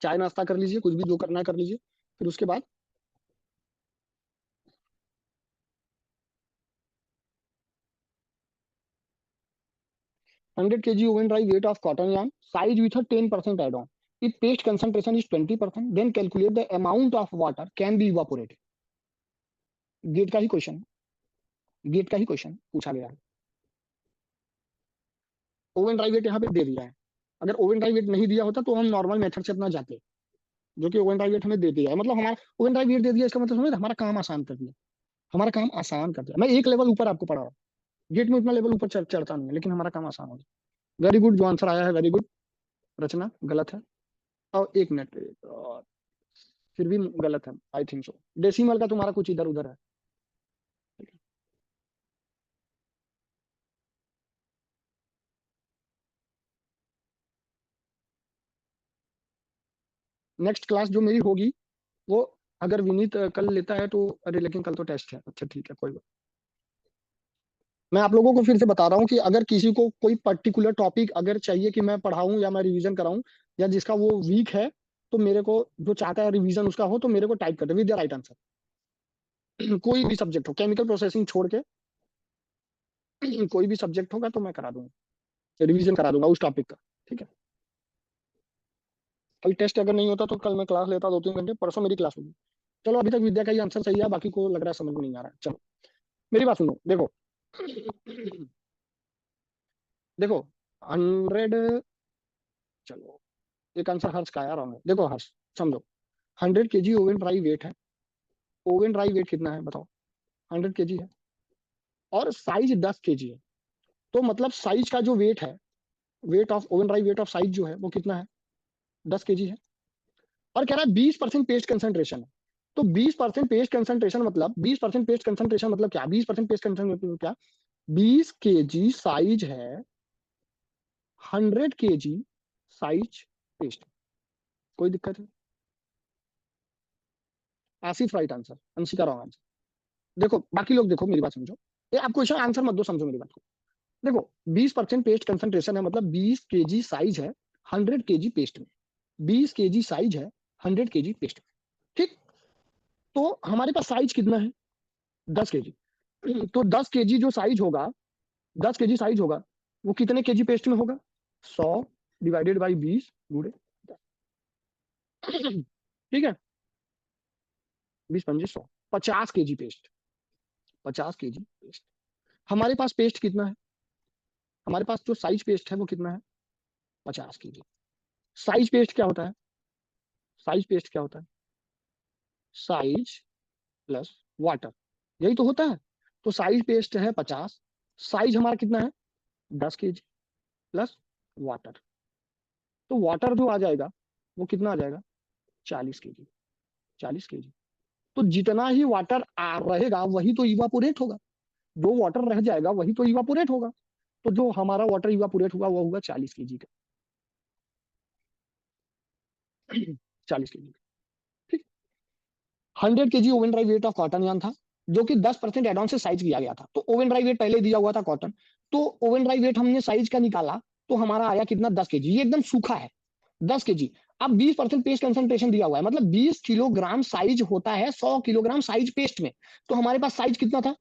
चाय नाश्ता कर लीजिए, कुछ भी जो करना है कर लीजिए, फिर उसके बाद 100 kg oven dry weight of cotton yarn size with a 10% add-on, if paste concentration is 20%, then calculate the amount of water can be evaporated। GATE का ही क्वेश्चन, गेट का ही क्वेश्चन पूछा गया है। ओवन ड्राई वेट यहाँ पे दे दिया है, अगर ओवन ड्राई वेट नहीं दिया होता तो हम नॉर्मल मेथड से अपना जाते, जो कि ओवन ड्राई वेट हमें दे दिया है, मतलब हमारा ओवन ड्राई वेट दे दिया, इसका मतलब समझ हमारा काम आसान कर दिया, हमारा काम आसान कर दिया। मैं एक लेवल ऊपर आपको पढ़ा रहा हूँ, गेट में उतना लेवल ऊपर चढ़ता नहीं है, लेकिन हमारा काम आसान हो गया। वेरी गुड, जो आंसर आया है वेरी गुड। रचना गलत है, और 1 मिनट, और फिर भी गलत है, आई थिंक सो। डेसिमल का तुम्हारा कुछ इधर उधर है। नेक्स्ट क्लास जो मेरी होगी वो, अगर विनीत कल लेता है तो, अरे लेकिन कल तो टेस्ट है, अच्छा ठीक है कोई बात। मैं आप लोगों को फिर से बता रहा हूँ कि अगर किसी को कोई पर्टिकुलर टॉपिक अगर चाहिए कि मैं पढ़ाऊं या मैं रिवीजन कराऊं, या जिसका वो वीक है, तो मेरे को, जो चाहता है रिवीजन उसका हो, तो मेरे को टाइप कर दे विद द राइट आंसर। कोई भी सब्जेक्ट हो, केमिकल प्रोसेसिंग छोड़ के कोई भी सब्जेक्ट होगा तो मैं करा दूंगा, रिवीजन करा दूंगा उस टॉपिक का। ठीक है, कल टेस्ट अगर नहीं होता तो कल मैं क्लास लेता 2-3 घंटे, परसों मेरी क्लास होगी। चलो अभी तक विद्या का ही आंसर सही है, बाकी को लग रहा है समझ में नहीं आ रहा है। चलो मेरी बात सुनो, देखो देखो 100, चलो एक आंसर हर्ष का आया रहा है, देखो हर्ष समझो, 100 kg ओवन ड्राई वेट है। ओवन ड्राई वेट कितना है बताओ? 100 kg है, और साइज 10 kg है। तो मतलब साइज का जो वेट है, weight of oven dry weight of size जो है वो कितना है? 10 kg है। और कह रहा है 20% पेस्ट कंसंट्रेशन है। तो 20% पेस्ट कंसंट्रेशन मतलब, 20% पेस्ट कंसंट्रेशन मतलब क्या? 20% पेस्ट कंसंट्रेशन मतलब क्या? 20 kg साइज है, 100 kg साइज पेस्ट। कोई दिक्कत है? Asif right answer, Anshika wrong answer. देखो बाकी लोग, देखो मेरी बात समझो, ये आप क्वेश्चन आंसर मत दो, समझो मेरी बात को। देखो 20% पेस्ट कंसंट्रेशन है मतलब 20 kg साइज है 100 kg पेस्ट में। 20 kg साइज है 100 kg पेस्ट में। ठीक। तो हमारे पास साइज कितना है? 10 kg। तो 10 kg जो साइज होगा, 10 kg साइज होगा, वो कितने केजी पेस्ट में होगा? 100 / 20 गुणे 10। ठीक है, 20 × 5 = 100, 50 kg पेस्ट। 50 kg paste. हमारे पास पेस्ट कितना है? हमारे पास जो साइज पेस्ट है वो कितना है? 50 kg। साइज पेस्ट क्या होता है? साइज पेस्ट क्या होता है? साइज प्लस वाटर, यही तो होता है। तो साइज पेस्ट है 50, साइज हमारा कितना है? 10 kg प्लस वाटर। तो वाटर जो आ जाएगा वो कितना आ जाएगा? 40 kg। 40 kg। तो जितना ही वाटर रहेगा वही तो इवापोरेट होगा। जो वाटर रह जाएगा वही तो इवापोरेट होगा। तो जो हमारा वाटर इवापोरेट होगा वो होगा 40 kg का। 40 kg। ठीक। 100 kg oven dry weight of cotton yarn था, जो कि 10% एड ऑन से साइज किया गया था। तो ओवन ड्राई वेट पहले दिया हुआ था कॉटन, तो ओवन ड्राई वेट हमने साइज का निकाला, तो हमारा आया कितना? 10 kg। ये एकदम सूखा है, 10 kg। अब 20% पेस्ट कंसंट्रेशन दिया हुआ है, मतलब 20 किलोग्राम साइज होता है 100 किलोग्राम साइज पेस्ट में। तो हमारे पास साइज कितना था?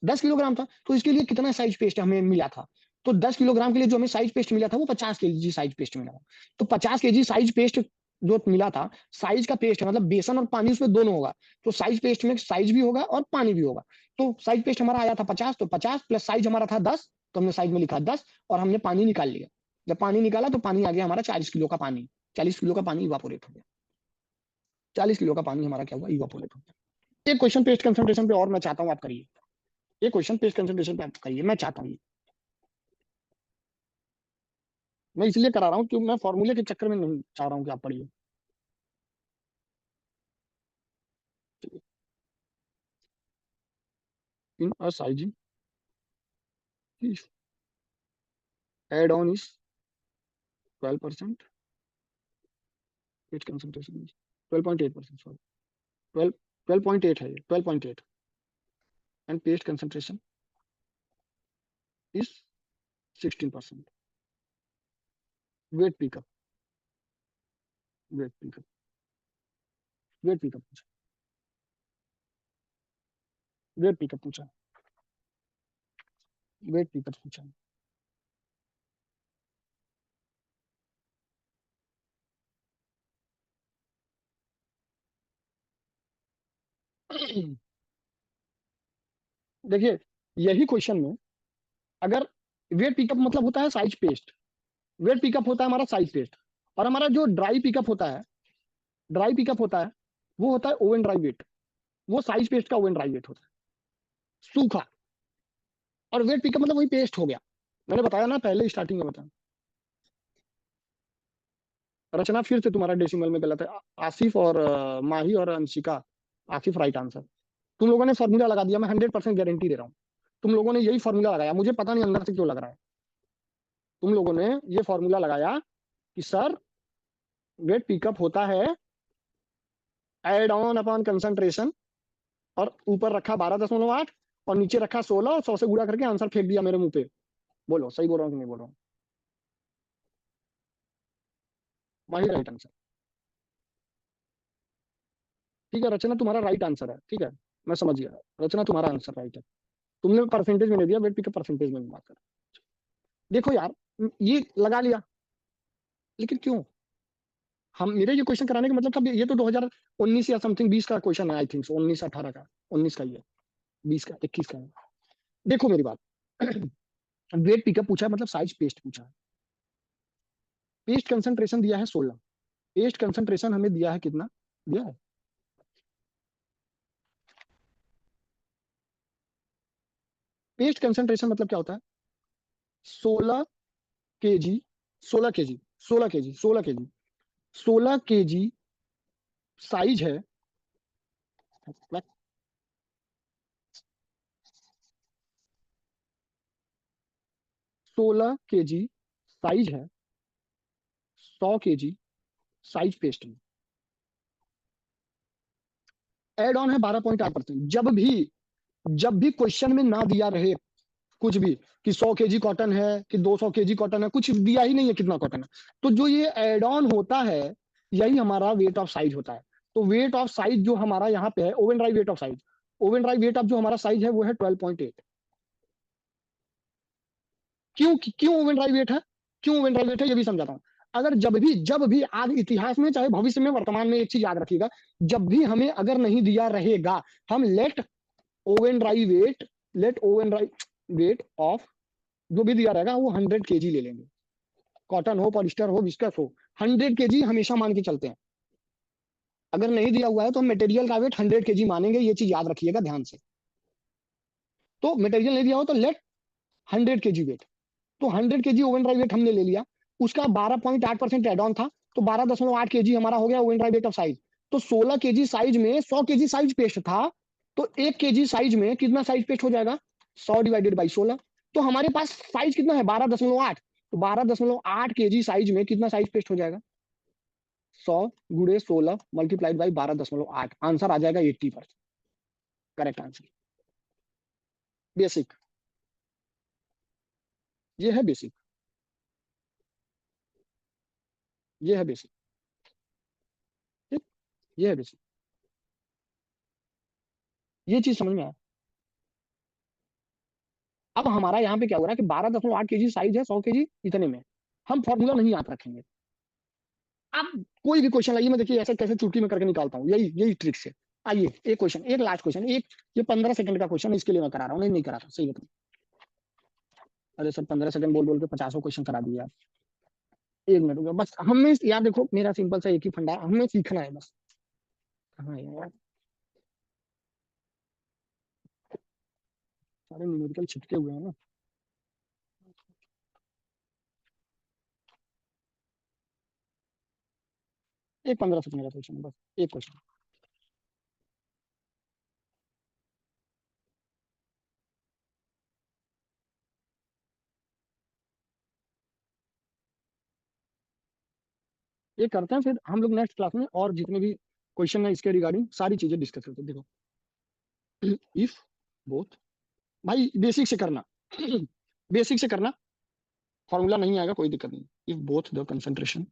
10 किलोग्राम था। तो इसके लिए कितना साइज पेस्ट हमें मिला था? तो 10 किलोग्राम के लिए जो हमें साइज पेस्ट मिला था वो 50 kg साइज पेस्ट मिला था। तो 50 kg साइज पेस्ट जो मिला था, साइज का पेस्ट है, मतलब बेसन और पानी उसमें दोनों होगा। तो साइज पेस्ट में साइज भी होगा और पानी भी होगा। तो साइज पेस्ट हमारा आया था 50, तो 50 प्लस साइज हमारा था 10, तो हमने साइज में लिखा 10, और हमने पानी निकाल लिया। जब पानी निकाला तो पानी आ गया हमारा 40 किलो का पानी। 40 किलो का पानी इवापोरेट हो गया। 40 किलो का पानी हमारा क्या हुआ? इवापोरेट हो गया। एक क्वेश्चन पेस्ट कंसंट्रेशन पे और मैं चाहता हूँ आप करिए। एक क्वेश्चन पेस्ट कंसंट्रेशन पे आप करिए, मैं चाहता हूँ। मैं इसलिए करा रहा हूँ क्योंकि मैं फॉर्मूले के चक्कर में नहीं चाह रहा हूँ कि आप पढ़िए। In a sizing add on is 12%, paste concentration 12.8%, sorry 12, 12.8 है ये, 12.8। And paste concentration is 16%। Wet pickup, wet pickup, wet pickup पूछा, वेट पिकअप पूछा, वेट पिकअप पूछा। देखिए यही क्वेश्चन में, अगर वेट पिकअप मतलब होता है साइज पेस्ट, वेट पिकअप होता है हमारा साइज पेस्ट, और हमारा जो ड्राई पिकअप होता है, ड्राई पिकअप होता है वो होता है ओवन ड्राई वेट। वो साइज पेस्ट का ओवन ड्राई वेट होता है, सूखा। और वेट पिकअप मतलब वही पेस्ट हो गया। मैंने बताया ना पहले स्टार्टिंग में बताया। रचना फिर से तुम्हारा डेसिमल में गलत है। आसिफ और माही और अंशिका, आसिफ राइट आंसर। तुम लोगों ने फॉर्मूला लगा दिया, मैं 100% गारंटी दे रहा हूँ। तुम लोगों ने यही फॉर्मूला लगाया, मुझे पता नहीं अंदर से क्यों लग रहा है। तुम लोगों ने ये फॉर्मूला लगाया कि सर वेट पिकअप होता है एड ऑन अपॉन कंसंट्रेशन, और ऊपर रखा 12.8 और नीचे रखा 16 और 100 से गुणा करके आंसर फेंक दिया मेरे मुंह पे। बोलो सही बोल रहा हूँ कि नहीं बोल रहा हूँ? वही राइट आंसर। ठीक है, रचना तुम्हारा राइट आंसर है, ठीक है। मैं समझ गया, रचना तुम्हारा आंसर राइट है। तुमने परसेंटेज में नहीं दिया, वेट पी के परसेंटेज में बात कर। देखो यार, ये लगा लिया, लेकिन क्यों? हम मेरे ये क्वेश्चन कराने का मतलब था, ये तो 2019 या समथिंग 20 का क्वेश्चन है, आई थिंक 19 18 का, 19 का, ये 20 का 21 का है। देखो मेरी बात, वेट पिकअप पूछा है, मतलब साइज पेस्ट पूछा है। पेस्ट कंसंट्रेशन दिया है 16। पेस्ट कंसंट्रेशन हमें दिया है कितना? दिया है, पेस्ट कंसंट्रेशन मतलब क्या होता है? 16 KG, 16 KG, 16 KG, 16 KG, 16 KG size है। 16 केजी साइज है 100 केजी साइज पेस्ट में। एड ऑन है 12.8%। जब भी क्वेश्चन में ना दिया रहे कुछ भी, कि 100 केजी कॉटन है कि 200 केजी कॉटन है, कुछ दिया ही नहीं है कितना कॉटन है, तो जो ये एड ऑन होता है, यही हमारा वेट ऑफ साइज होता है। तो वेट ऑफ साइज जो हमारा यहाँ पे है, oven dry weight of size, oven dry weight of जो हमारा साइज है वो है 12.8। क्यों क्यों ओवन ड्राई वेट है? क्यों ओवन ड्राई वेट है ये भी समझाता हूँ। अगर जब भी आज इतिहास में, चाहे भविष्य में, वर्तमान में, एक चीज याद रखिएगा, जब भी हमें अगर नहीं दिया रहेगा, हम oven dry weight let oven dry weight of जो भी दिया रहेगा वो 100 केजी ले लेंगे। कॉटन हो, पॉलिस्टर हो, विस्कस हो, 100 केजी हमेशा मान के चलते हैं। अगर नहीं दिया हुआ है तो हम मटेरियल का वेट 100 केजी मानेंगे, ये चीज याद रखिएगा ध्यान से। तो मटेरियल नहीं दिया हो तो लेट 100 केजी वेट। तो 100 केजी ओवन ड्राई वेट हमने ले लिया, उसका 12.8% एड ऑन था, तो 12.8 केजी हमारा हो गया oven dry weight of size. तो 16 केजी साइज में 100 केजी साइज पेस्ट था, तो 1 केजी साइज में कितना साइज पेस्ट हो जाएगा? 100 / 16। तो हमारे पास साइज कितना है? 12.8। तो 12.8 केजी साइज में कितना साइज पेस्ट हो जाएगा? 100 × 16 × 12.8, आंसर आ जाएगा 80%। Correct answer. बेसिक, ये है बेसिक, ये है बेसिक, ठीक, ये है बेसिक। ये चीज समझ में आया। अब हमारा यहाँ पे क्या हो रहा है कि 12.8 केजी साइज है 100 केजी इतने में, हम फॉर्मूला नहीं याद रखेंगे। अब कोई भी क्वेश्चन लाइए, मैं देखिए ऐसा कैसे चुटकी में करके निकालता हूँ, यही यही ट्रिक्स है। आइए एक क्वेश्चन, एक लास्ट क्वेश्चन, एक ये 15 सेकंड का क्वेश्चन है, इसके लिए मैं करा रहा हूँ, नहीं करा था, सही बताऊँ। अरे सर 15 सेकंड बोल बोल के 50 क्वेश्चन करा दिया आप। 1 मिनट हो गया बस। हमें यार देखो, मेरा सिंपल सा एक ही फंडा है, हमें सीखना है बस। हाँ यार, सारे न्यूमेरिकल छिटके हुए हैं ना। एक 15 सेकंड का क्वेश्चन है बस, एक क्वेश्चन। ये करते हैं, फिर हम लोग नेक्स्ट क्लास में और जितने भी क्वेश्चन है इसके रिगार्डिंग सारी चीजें डिस्कस करते हैं। देखो, इफ बोथ, भाई बेसिक से करना, बेसिक से करना, फॉर्मूला नहीं आएगा कोई दिक्कत नहीं। इफ बोथ द कंसंट्रेशन,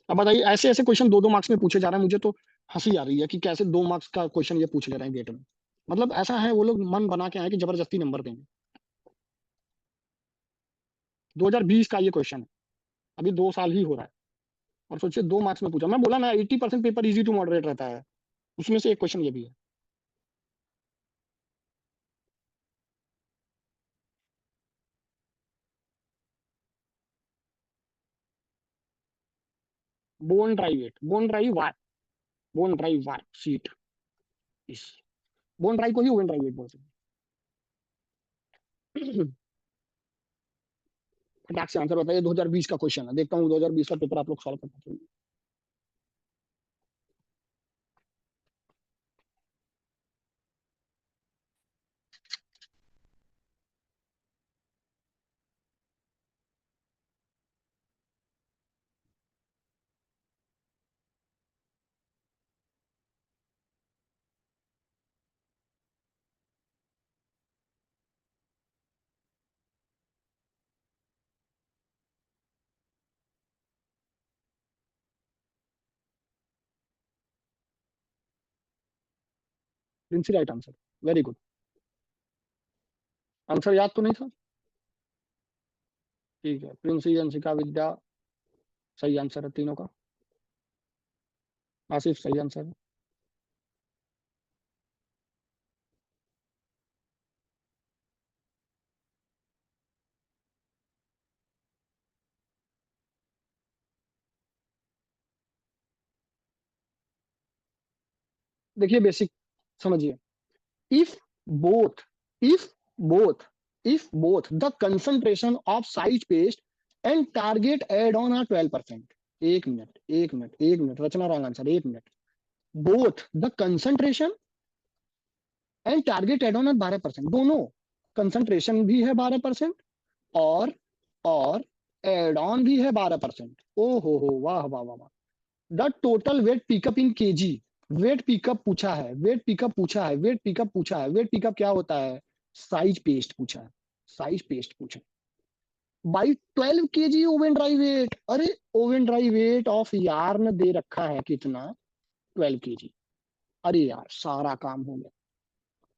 अब बताइए, ऐसे ऐसे क्वेश्चन 2 2 मार्क्स में पूछे जा रहे हैं, मुझे तो हंसी आ रही है कि कैसे 2 मार्क्स का क्वेश्चन ये पूछ ले रहे हैं गेट में। मतलब ऐसा है, वो लोग मन बना के आए कि जबरदस्ती नंबर देंगे। 2020 का ये क्वेश्चन है, अभी 2 साल ही हो रहा है, और सोचिए 2 मार्क्स में पूछा। मैं बोला ना 80% पेपर इजी टू मॉडरेट रहता है, उसमें से एक क्वेश्चन ये भी है। Bone dry weight, bone dry weight, bone dry weight sheet, इस बोन ड्राई को ही ओवन ड्राई वेट बोलते हैं। फटाक से आंसर बताइए, 2020 का क्वेश्चन है, देखता हूँ 2020 का पेपर आप लोग सॉल्व कर पाते हैं। Princy right answer, very good. Answer याद तो नहीं था? ठीक है, प्रिंसी, अंशिका, विद्या, सही आंसर है तीनों का। आसिफ सही आंसर है। देखिए बेसिक समझिए, if both if both if both the concentration of size paste and target add on are 12%। एक मिनट एक मिनट एक मिनट, रचना रॉन्ग आंसर, एक minute. Both the concentration and target add on 12%, दोनों, concentration भी है 12% और और एड ऑन भी है 12%। ओ हो, वाह वाह वाह वाह। The total wet pickup in KG, wet pickup पूछा है, वेट पिकअप पूछा है, वेट पिकअप पूछा है, वेट पिकअप क्या होता है? साइज पेस्ट पूछा है, साइज पेस्ट पूछा by 12 kg oven dry weight. अरे oven dry weight of yarn दे रखा है कितना? 12 kg। अरे यार सारा काम हो गया।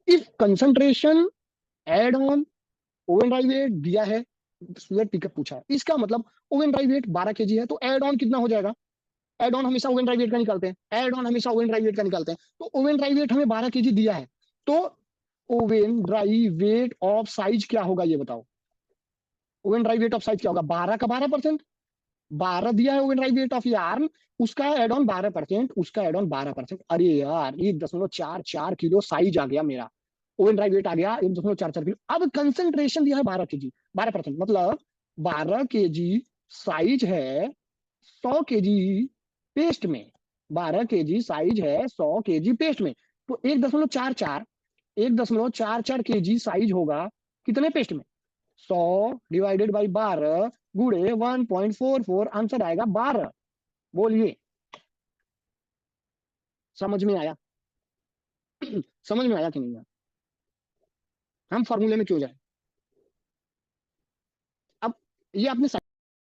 If concentration add on oven dry weight दिया है, वेट पिकअप पूछा है, इसका मतलब ओवन ड्राई वेट 12 kg है, तो एड ऑन कितना हो जाएगा? एड ऑन हमेशा ओवन ड्राई वेट का निकालते हैं, एड ऑन हमेशा ओवन ड्राई वेट का निकालते हैं। तो ओवन ड्राई वेट हमें 12 kg दिया है, तो oven dry weight of size क्या होगा ये बताओ? Oven dry weight of size क्या होगा? 12 का 12%। 12 दिया है oven dry weight of yarn, उसका एड ऑन 12%, उसका एड ऑन 12%। अरे यार 1.44 किलो साइज आ गया मेरा, ओवन ड्राई वेट आ गया 1.44 किलो। अब कंसेंट्रेशन दिया है 12 kg, 12%, मतलब 12 kg साइज है 100 kg पेस्ट में। 12 kg साइज है 100 kg पेस्ट में, तो 1.44 kg साइज होगा कितने पेस्ट में? 100 डिवाइडेड बाई 12 गुड़े 1.44, आंसर आएगा 12। बोलिए, समझ में आया? समझ में आया कि नहीं आया? हम फॉर्मूले में क्यों जाए? अब ये आपने